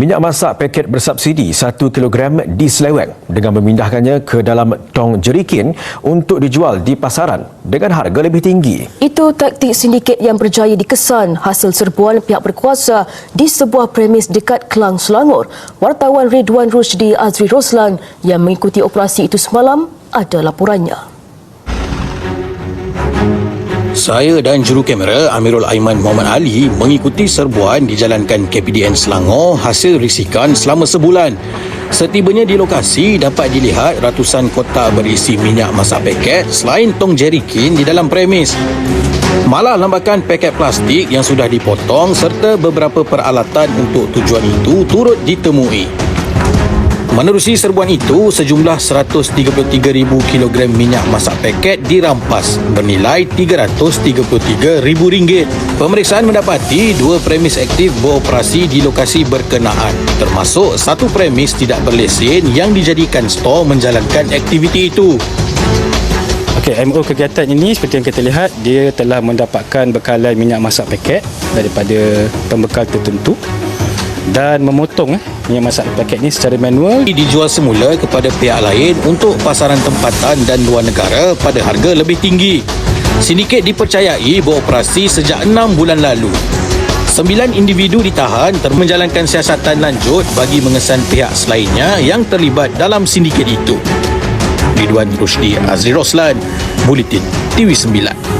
Minyak masak paket bersubsidi 1 kilogram diseleweng dengan memindahkannya ke dalam tong jerikin untuk dijual di pasaran dengan harga lebih tinggi. Itu taktik sindiket yang berjaya dikesan hasil serbuan pihak berkuasa di sebuah premis dekat Kelang, Selangor. Wartawan Ridwan Rushdi Azri Roslan yang mengikuti operasi itu semalam ada laporannya. Saya dan juru kamera Amirul Aiman Muhammad Ali mengikuti serbuan dijalankan KPDN Selangor hasil risikan selama sebulan. Setibanya di lokasi dapat dilihat ratusan kotak berisi minyak masak paket selain tong jerikin di dalam premis. Malah lambakan paket plastik yang sudah dipotong serta beberapa peralatan untuk tujuan itu turut ditemui. Menerusi serbuan itu, sejumlah 133,000 kilogram minyak masak paket dirampas bernilai RM333,000. Pemeriksaan mendapati 2 premis aktif beroperasi di lokasi berkenaan, termasuk 1 premis tidak berlesen yang dijadikan stor menjalankan aktiviti itu. Okey, MO kegiatan ini seperti yang kita lihat, dia telah mendapatkan bekalan minyak masak paket daripada pembekal tertentu dan memotong minyak masak paket ini secara manual. Dijual semula kepada pihak lain untuk pasaran tempatan dan luar negara pada harga lebih tinggi. Sindiket dipercayai beroperasi sejak 6 bulan lalu. 9 individu ditahan menjalankan siasatan lanjut bagi mengesan pihak selainnya yang terlibat dalam sindiket itu. Ridwan Rushdi Azri Roslan, Buletin TV9.